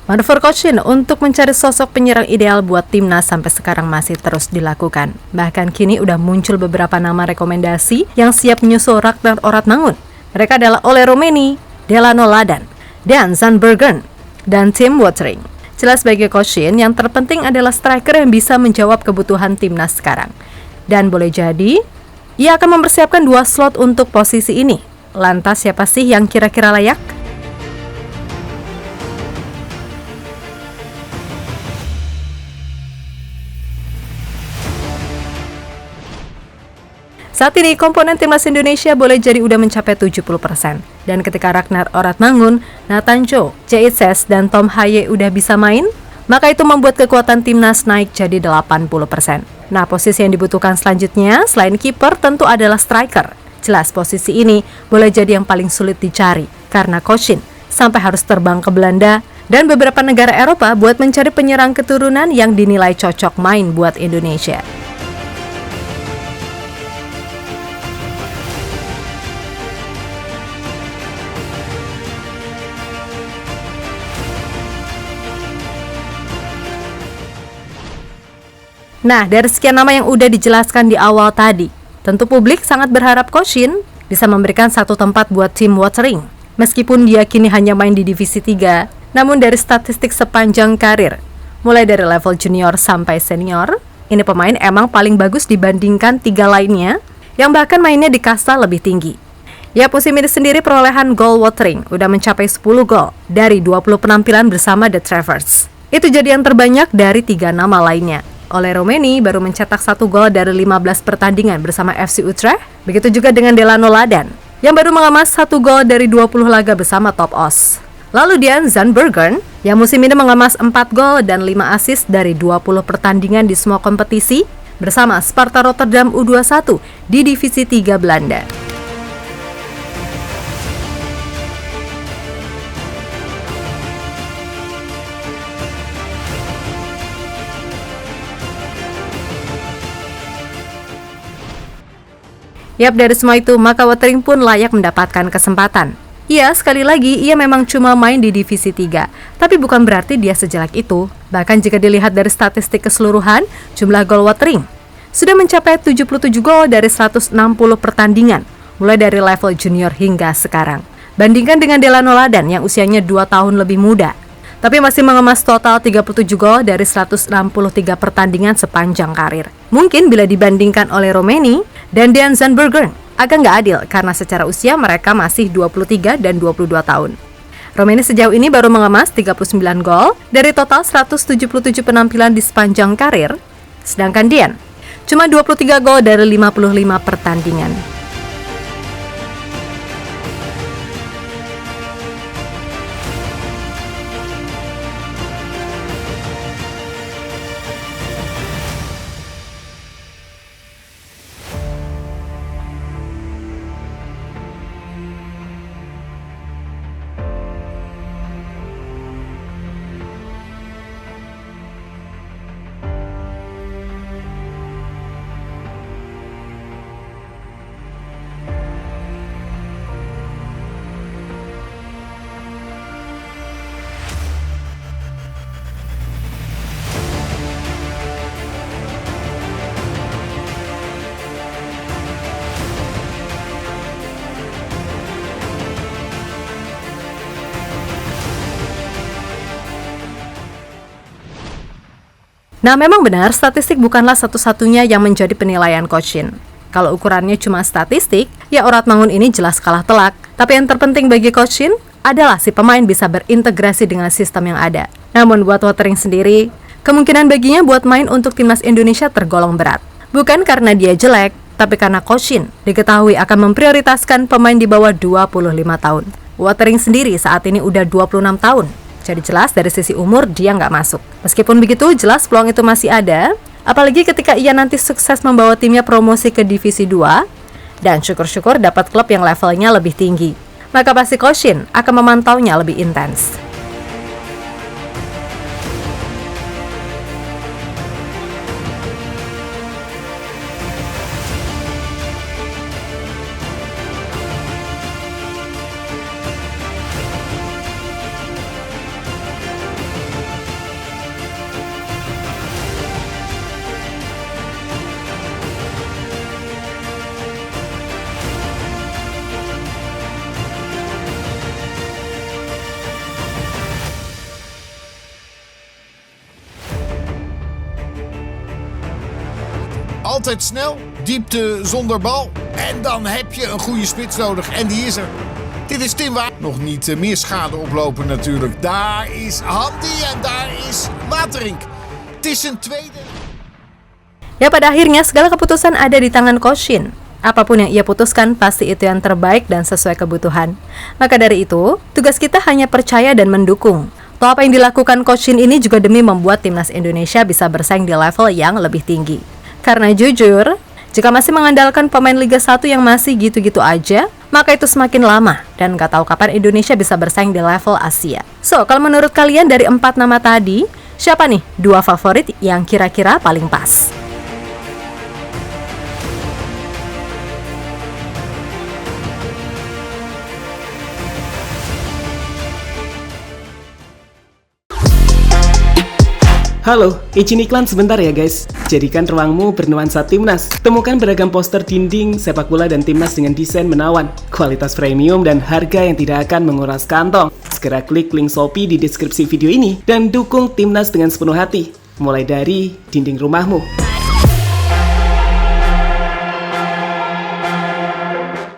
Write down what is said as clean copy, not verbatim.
Manuver Kocin untuk mencari sosok penyerang ideal buat timnas sampai sekarang masih terus dilakukan. Bahkan kini udah muncul beberapa nama rekomendasi yang siap menyusul Ragnar Oratmangun. Mereka adalah Ole Romeni, Delano Ladan, Dan Zandbergen, dan Tim Watering. Jelas bagi Kocin, yang terpenting adalah striker yang bisa menjawab kebutuhan timnas sekarang. Dan boleh jadi, ia akan mempersiapkan 2 slot untuk posisi ini. Lantas siapa sih yang kira-kira layak? Saat ini, komponen timnas Indonesia boleh jadi udah mencapai 70%. Dan ketika Ragnar Oratmangun, Nathan Joe, Jaises, dan Tom Haye udah bisa main, maka itu membuat kekuatan timnas naik jadi 80%. Nah, posisi yang dibutuhkan selanjutnya, selain kiper, tentu adalah striker. Jelas posisi ini boleh jadi yang paling sulit dicari, karena Kocin sampai harus terbang ke Belanda dan beberapa negara Eropa buat mencari penyerang keturunan yang dinilai cocok main buat Indonesia. Nah, dari sekian nama yang udah dijelaskan di awal tadi, tentu publik sangat berharap Kocin bisa memberikan satu tempat buat Tim Watering. Meskipun dia kini hanya main di divisi 3, namun dari statistik sepanjang karir, mulai dari level junior sampai senior, ini pemain emang paling bagus dibandingkan 3 lainnya, yang bahkan mainnya di kasta lebih tinggi. Ya, musim ini sendiri perolehan gol Watering udah mencapai 10 gol dari 20 penampilan bersama The Travers. Itu jadi yang terbanyak dari 3 nama lainnya. Ole Romeni baru mencetak 1 gol dari 15 pertandingan bersama FC Utrecht. Begitu juga dengan Delano Ladan, yang baru mengemas 1 gol dari 20 laga bersama Top Os. Lalu Dan Zandbergen, yang musim ini mengemas 4 gol dan 5 assist dari 20 pertandingan di semua kompetisi bersama Sparta Rotterdam U21 di Divisi 3 Belanda. Yap, dari semua itu, maka Watering pun layak mendapatkan kesempatan. Iya, sekali lagi, ia memang cuma main di divisi 3, tapi bukan berarti dia sejelek itu. Bahkan jika dilihat dari statistik keseluruhan, jumlah gol Watering sudah mencapai 77 gol dari 160 pertandingan, mulai dari level junior hingga sekarang. Bandingkan dengan Delano Ladan yang usianya 2 tahun lebih muda, tapi masih mengemas total 37 gol dari 163 pertandingan sepanjang karir. Mungkin bila dibandingkan oleh Romeni dan Dan Zandbergen, agak nggak adil karena secara usia mereka masih 23 dan 22 tahun. Romeni sejauh ini baru mengemas 39 gol dari total 177 penampilan di sepanjang karir, sedangkan Dan cuma 23 gol dari 55 pertandingan. Nah, memang benar, statistik bukanlah satu-satunya yang menjadi penilaian Kocin. Kalau ukurannya cuma statistik, ya Oratmangun ini jelas kalah telak. Tapi yang terpenting bagi Kocin adalah si pemain bisa berintegrasi dengan sistem yang ada. Namun buat Watering sendiri, kemungkinan baginya buat main untuk timnas Indonesia tergolong berat. Bukan karena dia jelek, tapi karena Kocin diketahui akan memprioritaskan pemain di bawah 25 tahun. Watering sendiri saat ini udah 26 tahun. Jadi jelas dari sisi umur dia nggak masuk. Meskipun begitu, jelas peluang itu masih ada. Apalagi ketika ia nanti sukses membawa timnya promosi ke Divisi 2. Dan syukur-syukur dapat klub yang levelnya lebih tinggi. Maka pasti Kocin akan memantaunya lebih intens. altijd snel, diepte zonder bal. En dan heb je een goede spits nodig. En die is er. Dit is Tim Water. Nog niet meer schade oplopen natuurlijk. Daar is Hamdi en daar is Waterink. Het is een tweede. Ya, pada akhirnya segala keputusan ada di tangan Coach Shin. Apapun yang ia putuskan pasti itu yang terbaik dan sesuai kebutuhan. Maka dari itu, tugas kita hanya percaya dan mendukung. Toh apa yang dilakukan Coach Shin ini juga demi membuat timnas Indonesia bisa bersaing di level yang lebih tinggi. Karena jujur, jika masih mengandalkan pemain Liga 1 yang masih gitu-gitu aja, maka itu semakin lama dan gak tahu kapan Indonesia bisa bersaing di level Asia. So, kalau menurut kalian dari 4 nama tadi, siapa nih 2 favorit yang kira-kira paling pas? Halo, izin iklan sebentar ya guys. Jadikan ruangmu bernuansa timnas. Temukan beragam poster dinding, sepak bola dan timnas dengan desain menawan, kualitas premium dan harga yang tidak akan menguras kantong. Segera klik link Shopee di deskripsi video ini dan dukung timnas dengan sepenuh hati. Mulai dari dinding rumahmu.